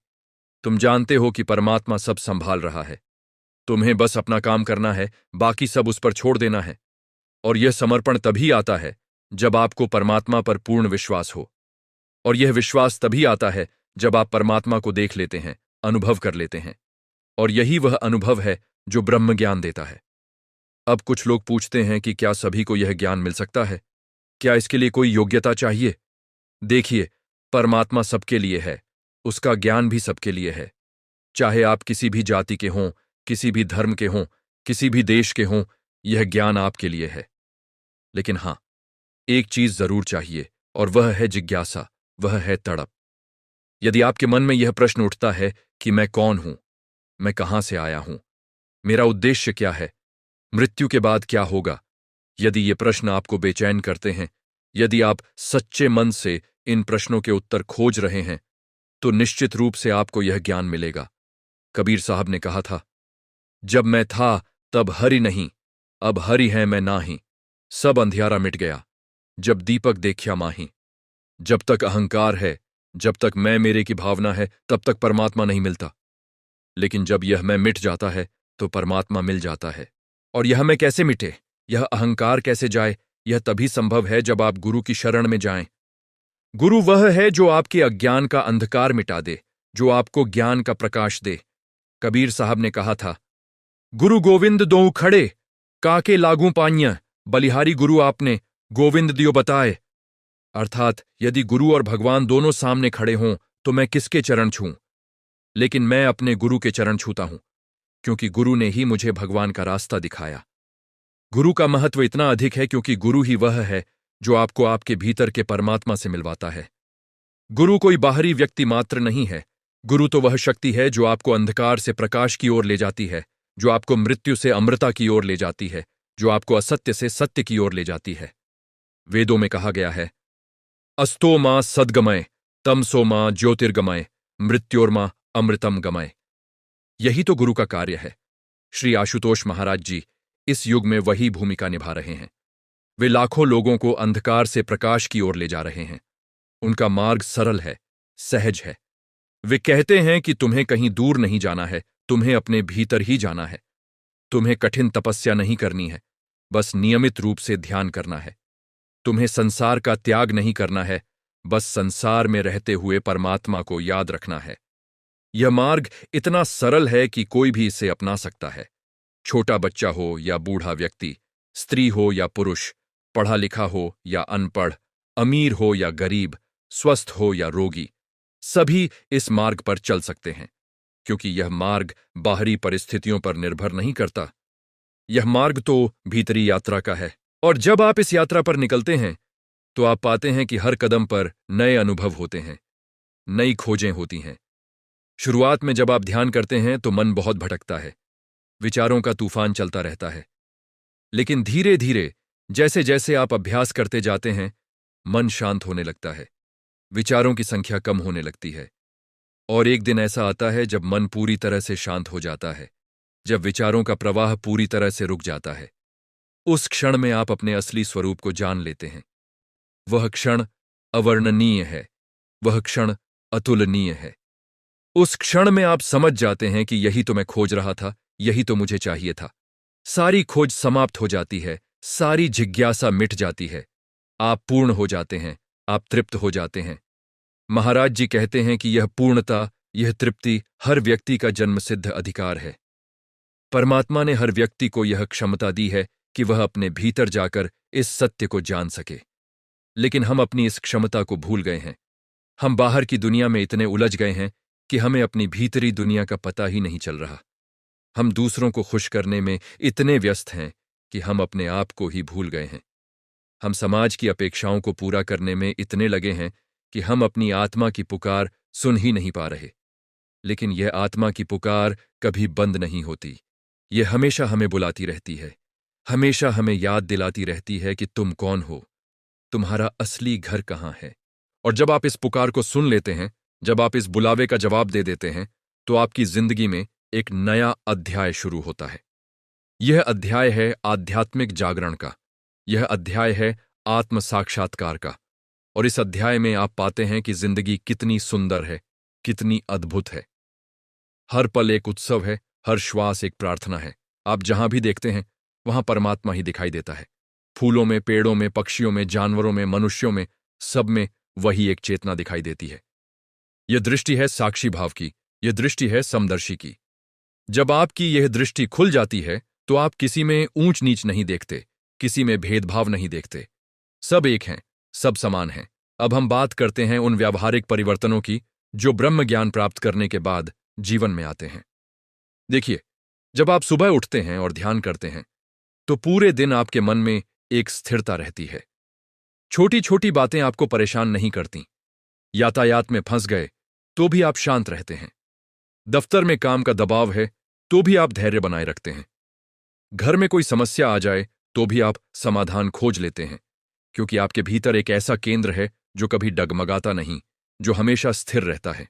तुम जानते हो कि परमात्मा सब संभाल रहा है। तुम्हें बस अपना काम करना है, बाकी सब उस पर छोड़ देना है। और यह समर्पण तभी आता है जब आपको परमात्मा पर पूर्ण विश्वास हो। और यह विश्वास तभी आता है जब आप परमात्मा को देख लेते हैं, अनुभव कर लेते हैं। और यही वह अनुभव है जो ब्रह्म ज्ञान देता है। अब कुछ लोग पूछते हैं कि क्या सभी को यह ज्ञान मिल सकता है? क्या इसके लिए कोई योग्यता चाहिए? देखिए, परमात्मा सबके लिए है, उसका ज्ञान भी सबके लिए है। चाहे आप किसी भी जाति के हों, किसी भी धर्म के हों, किसी भी देश के हों, यह ज्ञान आपके लिए है। लेकिन हां, एक चीज जरूर चाहिए, और वह है जिज्ञासा, वह है तड़प। यदि आपके मन में यह प्रश्न उठता है कि मैं कौन हूं, मैं कहां से आया हूं, मेरा उद्देश्य क्या है, मृत्यु के बाद क्या होगा, यदि ये प्रश्न आपको बेचैन करते हैं, यदि आप सच्चे मन से इन प्रश्नों के उत्तर खोज रहे हैं, तो निश्चित रूप से आपको यह ज्ञान मिलेगा। कबीर साहब ने कहा था, जब मैं था तब हरि नहीं, अब हरि है मैं नाही। सब अंधियारा मिट गया, जब दीपक देखा माही। जब तक अहंकार है, जब तक मैं मेरे की भावना है, तब तक परमात्मा नहीं मिलता। लेकिन जब यह मैं मिट जाता है तो परमात्मा मिल जाता है। और यह मैं कैसे मिटे, यह अहंकार कैसे जाए? यह तभी संभव है जब आप गुरु की शरण में जाएं। गुरु वह है जो आपके अज्ञान का अंधकार मिटा दे, जो आपको ज्ञान का प्रकाश दे। कबीर साहब ने कहा था, गुरु गोविंद दोऊ खड़े, काके लागू पाइयां, बलिहारी गुरु आपने, गोविंद दियो बताए। अर्थात, यदि गुरु और भगवान दोनों सामने खड़े हों तो मैं किसके चरण छूं? लेकिन मैं अपने गुरु के चरण छूता हूं, क्योंकि गुरु ने ही मुझे भगवान का रास्ता दिखाया। गुरु का महत्व इतना अधिक है क्योंकि गुरु ही वह है जो आपको आपके भीतर के परमात्मा से मिलवाता है। गुरु कोई बाहरी व्यक्ति मात्र नहीं है। गुरु तो वह शक्ति है जो आपको अंधकार से प्रकाश की ओर ले जाती है, जो आपको मृत्यु से अमृता की ओर ले जाती है, जो आपको असत्य से सत्य की ओर ले जाती है। वेदों में कहा गया है, अस्तो मां सद्गमय, तमसो मां ज्योतिर्गमय, मृत्योर्मा अमृतम गमय। यही तो गुरु का कार्य है। श्री आशुतोष महाराज जी इस युग में वही भूमिका निभा रहे हैं। वे लाखों लोगों को अंधकार से प्रकाश की ओर ले जा रहे हैं। उनका मार्ग सरल है, सहज है। वे कहते हैं कि तुम्हें कहीं दूर नहीं जाना है, तुम्हें अपने भीतर ही जाना है। तुम्हें कठिन तपस्या नहीं करनी है, बस नियमित रूप से ध्यान करना है। तुम्हें संसार का त्याग नहीं करना है, बस संसार में रहते हुए परमात्मा को याद रखना है। यह मार्ग इतना सरल है कि कोई भी इसे अपना सकता है। छोटा बच्चा हो या बूढ़ा व्यक्ति, स्त्री हो या पुरुष, पढ़ा लिखा हो या अनपढ़, अमीर हो या गरीब, स्वस्थ हो या रोगी, सभी इस मार्ग पर चल सकते हैं, क्योंकि यह मार्ग बाहरी परिस्थितियों पर निर्भर नहीं करता। यह मार्ग तो भीतरी यात्रा का है। और जब आप इस यात्रा पर निकलते हैं तो आप पाते हैं कि हर कदम पर नए अनुभव होते हैं, नई खोजें होती हैं। शुरुआत में जब आप ध्यान करते हैं तो मन बहुत भटकता है। विचारों का तूफान चलता रहता है। लेकिन धीरे धीरे जैसे जैसे आप अभ्यास करते जाते हैं, मन शांत होने लगता है, विचारों की संख्या कम होने लगती है। और एक दिन ऐसा आता है जब मन पूरी तरह से शांत हो जाता है, जब विचारों का प्रवाह पूरी तरह से रुक जाता है। उस क्षण में आप अपने असली स्वरूप को जान लेते हैं। वह क्षण अवर्णनीय है, वह क्षण अतुलनीय है। उस क्षण में आप समझ जाते हैं कि यही तो मैं खोज रहा था, यही तो मुझे चाहिए था। सारी खोज समाप्त हो जाती है, सारी जिज्ञासा मिट जाती है। आप पूर्ण हो जाते हैं, आप तृप्त हो जाते हैं। महाराज जी कहते हैं कि यह पूर्णता, यह तृप्ति हर व्यक्ति का जन्मसिद्ध अधिकार है। परमात्मा ने हर व्यक्ति को यह क्षमता दी है कि वह अपने भीतर जाकर इस सत्य को जान सके। लेकिन हम अपनी इस क्षमता को भूल गए हैं। हम बाहर की दुनिया में इतने उलझ गए हैं कि हमें अपनी भीतरी दुनिया का पता ही नहीं चल रहा। हम दूसरों को खुश करने में इतने व्यस्त हैं कि हम अपने आप को ही भूल गए हैं। हम समाज की अपेक्षाओं को पूरा करने में इतने लगे हैं कि हम अपनी आत्मा की पुकार सुन ही नहीं पा रहे। लेकिन यह आत्मा की पुकार कभी बंद नहीं होती। यह हमेशा हमें बुलाती रहती है, हमेशा हमें याद दिलाती रहती है कि तुम कौन हो, तुम्हारा असली घर कहाँ है। और जब आप इस पुकार को सुन लेते हैं, जब आप इस बुलावे का जवाब दे देते हैं, तो आपकी जिंदगी में एक नया अध्याय शुरू होता है। यह अध्याय है आध्यात्मिक जागरण का, यह अध्याय है आत्म साक्षात्कार का। और इस अध्याय में आप पाते हैं कि जिंदगी कितनी सुंदर है, कितनी अद्भुत है। हर पल एक उत्सव है, हर श्वास एक प्रार्थना है। आप जहां भी देखते हैं वहां परमात्मा ही दिखाई देता है। फूलों में, पेड़ों में, पक्षियों में, जानवरों में, मनुष्यों में, सब में वही एक चेतना दिखाई देती है। यह दृष्टि है साक्षी भाव की, यह दृष्टि है समदर्शी की। जब आपकी यह दृष्टि खुल जाती है तो आप किसी में ऊंच नीच नहीं देखते, किसी में भेदभाव नहीं देखते। सब एक हैं, सब समान हैं। अब हम बात करते हैं उन व्यावहारिक परिवर्तनों की जो ब्रह्म ज्ञान प्राप्त करने के बाद जीवन में आते हैं। देखिए, जब आप सुबह उठते हैं और ध्यान करते हैं तो पूरे दिन आपके मन में एक स्थिरता रहती है। छोटी छोटी बातें आपको परेशान नहीं करती। यातायात में फंस गए तो भी आप शांत रहते हैं। दफ्तर में काम का दबाव है तो भी आप धैर्य बनाए रखते हैं। घर में कोई समस्या आ जाए तो भी आप समाधान खोज लेते हैं, क्योंकि आपके भीतर एक ऐसा केंद्र है जो कभी डगमगाता नहीं, जो हमेशा स्थिर रहता है।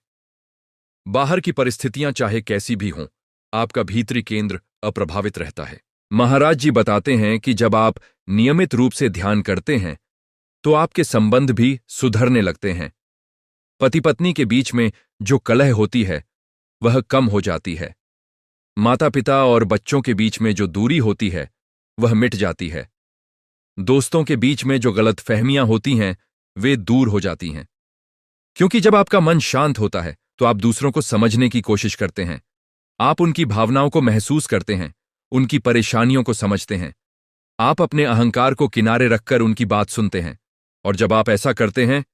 बाहर की परिस्थितियां चाहे कैसी भी हों, आपका भीतरी केंद्र अप्रभावित रहता है। महाराज जी बताते हैं कि जब आप नियमित रूप से ध्यान करते हैं तो आपके संबंध भी सुधरने लगते हैं। पति पत्नी के बीच में जो कलह होती है वह कम हो जाती है। माता पिता और बच्चों के बीच में जो दूरी होती है वह मिट जाती है। दोस्तों के बीच में जो गलतफहमियां होती हैं वे दूर हो जाती हैं। क्योंकि जब आपका मन शांत होता है तो आप दूसरों को समझने की कोशिश करते हैं। आप उनकी भावनाओं को महसूस करते हैं, उनकी परेशानियों को समझते हैं। आप अपने अहंकार को किनारे रखकर उनकी बात सुनते हैं। और जब आप ऐसा करते हैं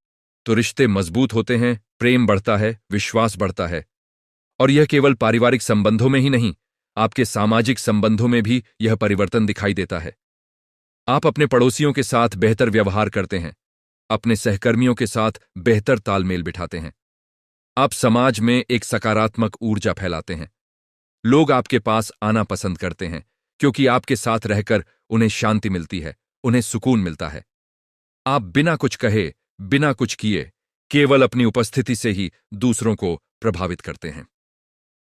तो रिश्ते मजबूत होते हैं, प्रेम बढ़ता है, विश्वास बढ़ता है। और यह केवल पारिवारिक संबंधों में ही नहीं, आपके सामाजिक संबंधों में भी यह परिवर्तन दिखाई देता है। आप अपने पड़ोसियों के साथ बेहतर व्यवहार करते हैं, अपने सहकर्मियों के साथ बेहतर तालमेल बिठाते हैं। आप समाज में एक सकारात्मक ऊर्जा फैलाते हैं। लोग आपके पास आना पसंद करते हैं क्योंकि आपके साथ रहकर उन्हें शांति मिलती है, उन्हें सुकून मिलता है। आप बिना कुछ कहे, बिना कुछ किए, केवल अपनी उपस्थिति से ही दूसरों को प्रभावित करते हैं।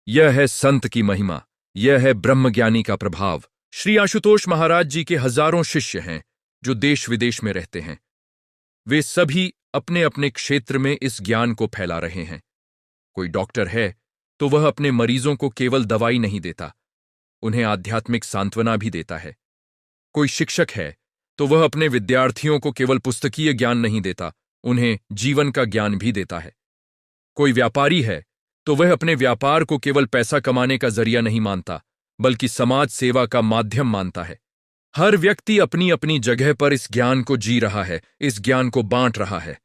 यह है संत की महिमा, यह है ब्रह्मज्ञानी का प्रभाव। श्री आशुतोष महाराज जी के हजारों शिष्य हैं जो देश विदेश में रहते हैं। वे सभी अपने अपने क्षेत्र में इस ज्ञान को फैला रहे हैं। कोई डॉक्टर है तो वह अपने मरीजों को केवल दवाई नहीं देता, उन्हें आध्यात्मिक सांत्वना भी देता है। कोई शिक्षक है तो वह अपने विद्यार्थियों को केवल पुस्तकीय ज्ञान नहीं देता, उन्हें जीवन का ज्ञान भी देता है। कोई व्यापारी है तो वह अपने व्यापार को केवल पैसा कमाने का जरिया नहीं मानता, बल्कि समाज सेवा का माध्यम मानता है। हर व्यक्ति अपनी अपनी जगह पर इस ज्ञान को जी रहा है, इस ज्ञान को बांट रहा है।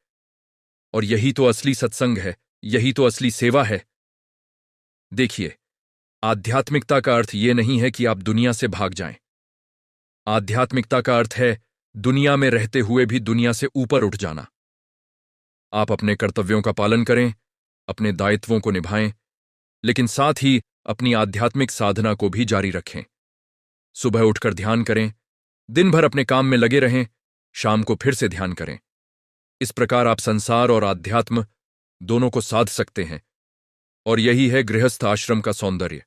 और यही तो असली सत्संग है, यही तो असली सेवा है। देखिए, आध्यात्मिकता का अर्थ यह नहीं है कि आप दुनिया से भाग जाएं। आध्यात्मिकता का अर्थ है दुनिया में रहते हुए भी दुनिया से ऊपर उठ जाना। आप अपने कर्तव्यों का पालन करें, अपने दायित्वों को निभाएं, लेकिन साथ ही अपनी आध्यात्मिक साधना को भी जारी रखें। सुबह उठकर ध्यान करें, दिन भर अपने काम में लगे रहें, शाम को फिर से ध्यान करें। इस प्रकार आप संसार और आध्यात्म दोनों को साध सकते हैं, और यही है गृहस्थ आश्रम का सौंदर्य।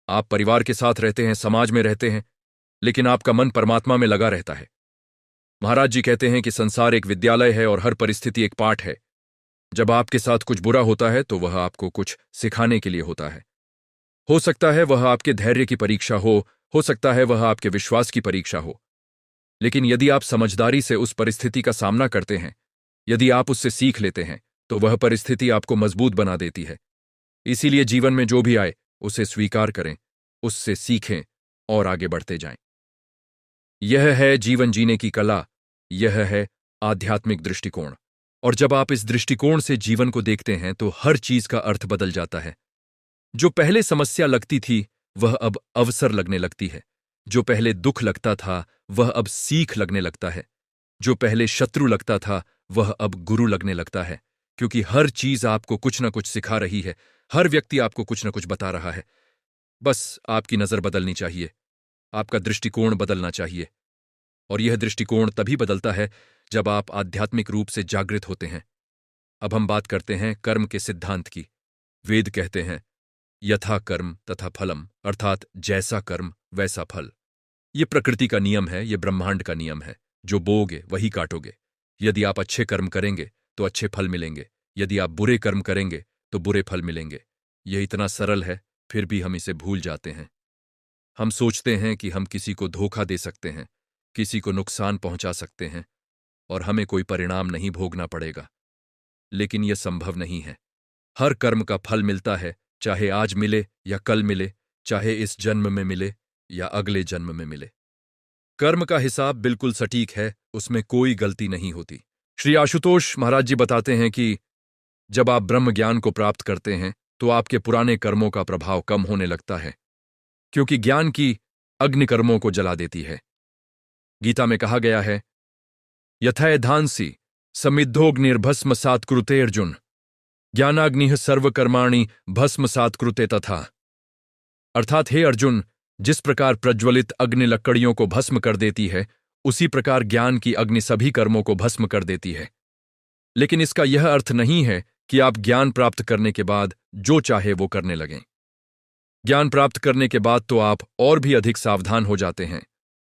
आप परिवार के साथ रहते हैं, समाज में रहते हैं, लेकिन आपका मन परमात्मा में लगा रहता है। महाराज जी कहते हैं कि संसार एक विद्यालय है और हर परिस्थिति एक पाठ है। जब आपके साथ कुछ बुरा होता है तो वह आपको कुछ सिखाने के लिए होता है। हो सकता है वह आपके धैर्य की परीक्षा हो सकता है वह आपके विश्वास की परीक्षा हो। लेकिन यदि आप समझदारी से उस परिस्थिति का सामना करते हैं, यदि आप उससे सीख लेते हैं, तो वह परिस्थिति आपको मजबूत बना देती है। इसीलिए जीवन में जो भी आए उसे स्वीकार करें, उससे सीखें और आगे बढ़ते जाएं। यह है जीवन जीने की कला, यह है आध्यात्मिक दृष्टिकोण। और जब आप इस दृष्टिकोण से जीवन को देखते हैं तो हर चीज का अर्थ बदल जाता है। जो पहले समस्या लगती थी वह अब अवसर लगने लगती है। जो पहले दुख लगता था वह अब सीख लगने लगता है। जो पहले शत्रु लगता था वह अब गुरु लगने लगता है, क्योंकि हर चीज आपको कुछ न कुछ सिखा रही है, हर व्यक्ति आपको कुछ न कुछ बता रहा है। बस आपकी नजर बदलनी चाहिए, आपका दृष्टिकोण बदलना चाहिए। और यह दृष्टिकोण तभी बदलता है जब आप आध्यात्मिक रूप से जागृत होते हैं। अब हम बात करते हैं कर्म के सिद्धांत की। वेद कहते हैं यथा कर्म तथा फलम, अर्थात जैसा कर्म वैसा फल। ये प्रकृति का नियम है, ये ब्रह्मांड का नियम है। जो बोओगे वही काटोगे। यदि आप अच्छे कर्म करेंगे तो अच्छे फल मिलेंगे, यदि आप बुरे कर्म करेंगे तो बुरे फल मिलेंगे। यह इतना सरल है, फिर भी हम इसे भूल जाते हैं। हम सोचते हैं कि हम किसी को धोखा दे सकते हैं, किसी को नुकसान पहुंचा सकते हैं और हमें कोई परिणाम नहीं भोगना पड़ेगा। लेकिन यह संभव नहीं है। हर कर्म का फल मिलता है, चाहे आज मिले या कल मिले, चाहे इस जन्म में मिले या अगले जन्म में मिले। कर्म का हिसाब बिल्कुल सटीक है, उसमें कोई गलती नहीं होती। श्री आशुतोष महाराज जी बताते हैं कि जब आप ब्रह्म ज्ञान को प्राप्त करते हैं तो आपके पुराने कर्मों का प्रभाव कम होने लगता है, क्योंकि ज्ञान की अग्नि कर्मों को जला देती है। गीता में कहा गया है यथैधांसि समिद्धोग्निर्भस्म सात्कृते अर्जुन, ज्ञानाग्निः सर्वकर्माणि भस्म सात्कृते तथा। अर्थात हे अर्जुन, जिस प्रकार प्रज्वलित अग्नि लकड़ियों को भस्म कर देती है, उसी प्रकार ज्ञान की अग्नि सभी कर्मों को भस्म कर देती है। लेकिन इसका यह अर्थ नहीं है कि आप ज्ञान प्राप्त करने के बाद जो चाहे वो करने लगें। ज्ञान प्राप्त करने के बाद तो आप और भी अधिक सावधान हो जाते हैं,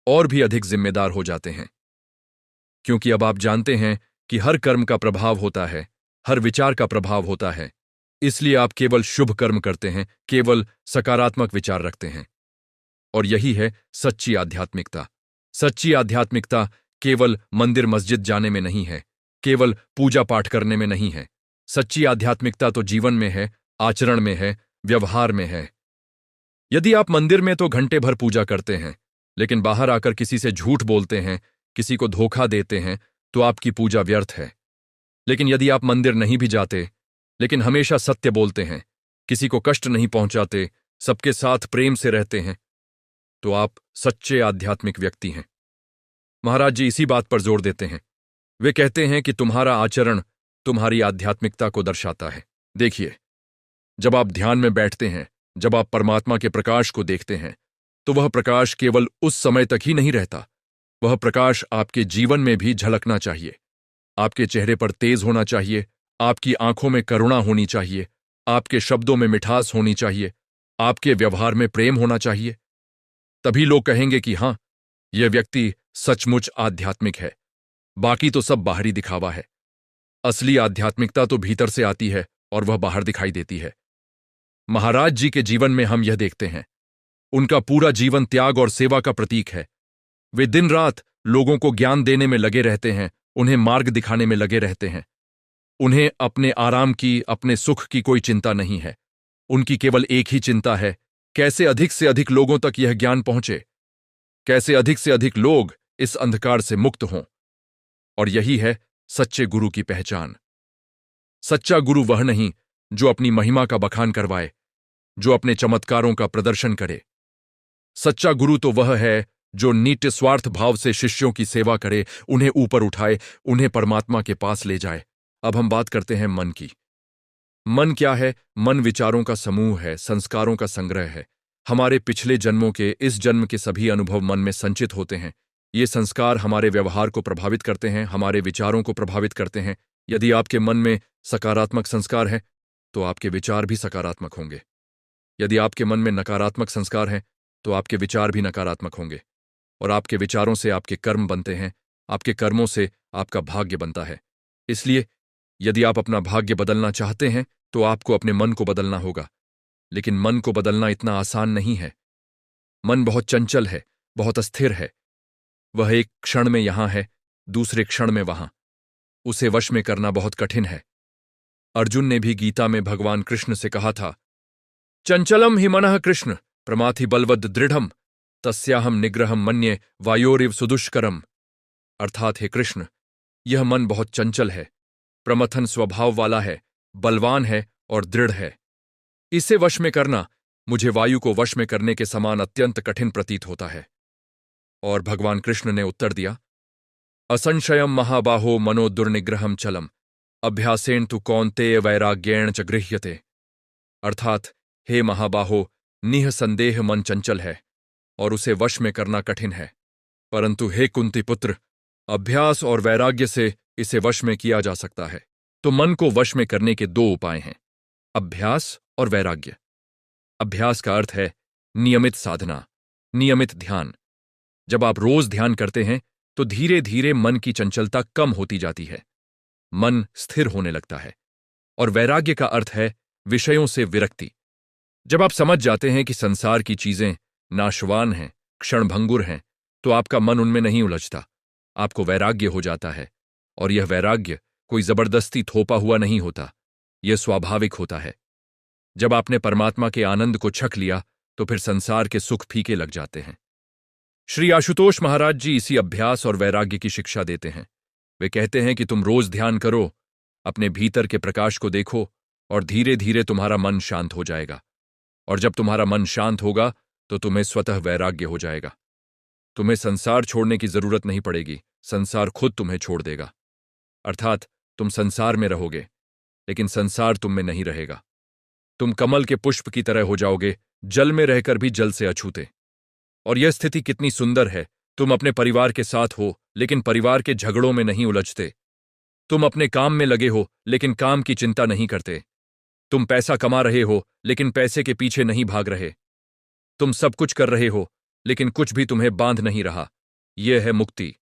और भी अधिक जिम्मेदार हो जाते हैं, क्योंकि अब आप जानते हैं कि हर कर्म का प्रभाव होता है, हर विचार का प्रभाव होता है। इसलिए आप केवल शुभ कर्म करते हैं, केवल सकारात्मक विचार रखते हैं। और यही है सच्ची आध्यात्मिकता। सच्ची आध्यात्मिकता केवल मंदिर मस्जिद जाने में नहीं है, केवल पूजा पाठ करने में नहीं है। सच्ची आध्यात्मिकता तो जीवन में है, आचरण में है, व्यवहार में है। यदि आप मंदिर में तो घंटे भर पूजा करते हैं, लेकिन बाहर आकर किसी से झूठ बोलते हैं, किसी को धोखा देते हैं, तो आपकी पूजा व्यर्थ है। लेकिन यदि आप मंदिर नहीं भी जाते, लेकिन हमेशा सत्य बोलते हैं, किसी को कष्ट नहीं पहुंचाते, सबके साथ प्रेम से रहते हैं, तो आप सच्चे आध्यात्मिक व्यक्ति हैं। महाराज जी इसी बात पर जोर देते हैं। वे कहते हैं कि तुम्हारा आचरण तुम्हारी आध्यात्मिकता को दर्शाता है। देखिए, जब आप ध्यान में बैठते हैं, जब आप परमात्मा के प्रकाश को देखते हैं, तो वह प्रकाश केवल उस समय तक ही नहीं रहता, वह प्रकाश आपके जीवन में भी झलकना चाहिए। आपके चेहरे पर तेज होना चाहिए, आपकी आंखों में करुणा होनी चाहिए, आपके शब्दों में मिठास होनी चाहिए, आपके व्यवहार में प्रेम होना चाहिए। तभी लोग कहेंगे कि हां, यह व्यक्ति सचमुच आध्यात्मिक है। बाकी तो सब बाहरी दिखावा है। असली आध्यात्मिकता तो भीतर से आती है और वह बाहर दिखाई देती है। महाराज जी के जीवन में हम यह देखते हैं। उनका पूरा जीवन त्याग और सेवा का प्रतीक है। वे दिन रात लोगों को ज्ञान देने में लगे रहते हैं, उन्हें मार्ग दिखाने में लगे रहते हैं। उन्हें अपने आराम की, अपने सुख की कोई चिंता नहीं है। उनकी केवल एक ही चिंता है, कैसे अधिक से अधिक लोगों तक यह ज्ञान पहुंचे, कैसे अधिक से अधिक लोग इस अंधकार से मुक्त हों। और यही है सच्चे गुरु की पहचान। सच्चा गुरु वह नहीं जो अपनी महिमा का बखान करवाए, जो अपने चमत्कारों का प्रदर्शन करे। सच्चा गुरु तो वह है जो निस्वार्थ भाव से शिष्यों की सेवा करे, उन्हें ऊपर उठाए, उन्हें परमात्मा के पास ले जाए। अब हम बात करते हैं मन की। मन क्या है? मन विचारों का समूह है, संस्कारों का संग्रह है। हमारे पिछले जन्मों के इस जन्म के सभी अनुभव मन में संचित होते हैं। ये संस्कार हमारे व्यवहार को प्रभावित करते हैं, हमारे विचारों को प्रभावित करते हैं। यदि आपके मन में सकारात्मक संस्कार हैं, तो आपके विचार भी सकारात्मक होंगे। यदि आपके मन में नकारात्मक संस्कार हैं, तो आपके विचार भी नकारात्मक होंगे। और आपके विचारों से आपके कर्म बनते हैं, आपके कर्मों से आपका भाग्य बनता है। इसलिए यदि आप अपना भाग्य बदलना चाहते हैं, तो आपको अपने मन को बदलना होगा। लेकिन मन को बदलना इतना आसान नहीं है। मन बहुत चंचल है, बहुत अस्थिर है। वह एक क्षण में यहां है, दूसरे क्षण में वहां। उसे वश में करना बहुत कठिन है। अर्जुन ने भी गीता में भगवान कृष्ण से कहा था, चंचलम हि मनः कृष्ण प्रमाथि बलवद दृढ़म तस्याहम निग्रहम मन्ये वायोरिव सुदुष्करम। अर्थात हे कृष्ण, यह मन बहुत चंचल है, प्रमथन स्वभाव वाला है, बलवान है और दृढ़ है। इसे वश में करना मुझे वायु को वश में करने के समान अत्यंत कठिन प्रतीत होता है। और भगवान कृष्ण ने उत्तर दिया, असंशयम महाबाहो मनो दुर्निग्रहम चलम अभ्यासेन तु कौन्तेय वैराग्येण च गृह्यते। अर्थात हे महाबाहो, निःसंदेह मन चंचल है और उसे वश में करना कठिन है, परंतु हे कुंती पुत्र, अभ्यास और वैराग्य से इसे वश में किया जा सकता है। तो मन को वश में करने के दो उपाय हैं, अभ्यास और वैराग्य। अभ्यास का अर्थ है नियमित साधना, नियमित ध्यान। जब आप रोज ध्यान करते हैं तो धीरे धीरे मन की चंचलता कम होती जाती है, मन स्थिर होने लगता है। और वैराग्य का अर्थ है विषयों से विरक्ति। जब आप समझ जाते हैं कि संसार की चीजें नाशवान हैं, क्षणभंगुर हैं, तो आपका मन उनमें नहीं उलझता, आपको वैराग्य हो जाता है। और यह वैराग्य कोई जबरदस्ती थोपा हुआ नहीं होता, यह स्वाभाविक होता है। जब आपने परमात्मा के आनंद को छक लिया तो फिर संसार के सुख फीके लग जाते हैं। श्री आशुतोष महाराज जी इसी अभ्यास और वैराग्य की शिक्षा देते हैं। वे कहते हैं कि तुम रोज ध्यान करो, अपने भीतर के प्रकाश को देखो और धीरे धीरे तुम्हारा मन शांत हो जाएगा। और जब तुम्हारा मन शांत होगा तो तुम्हें स्वतः वैराग्य हो जाएगा। तुम्हें संसार छोड़ने की जरूरत नहीं पड़ेगी, संसार खुद तुम्हें छोड़ देगा। अर्थात तुम संसार में रहोगे, लेकिन संसार तुम में नहीं रहेगा। तुम कमल के पुष्प की तरह हो जाओगे, जल में रहकर भी जल से अछूते। और यह स्थिति कितनी सुंदर है। तुम अपने परिवार के साथ हो, लेकिन परिवार के झगड़ों में नहीं उलझते। तुम अपने काम में लगे हो, लेकिन काम की चिंता नहीं करते। तुम पैसा कमा रहे हो, लेकिन पैसे के पीछे नहीं भाग रहे। तुम सब कुछ कर रहे हो, लेकिन कुछ भी तुम्हें बांध नहीं रहा। यह है मुक्ति।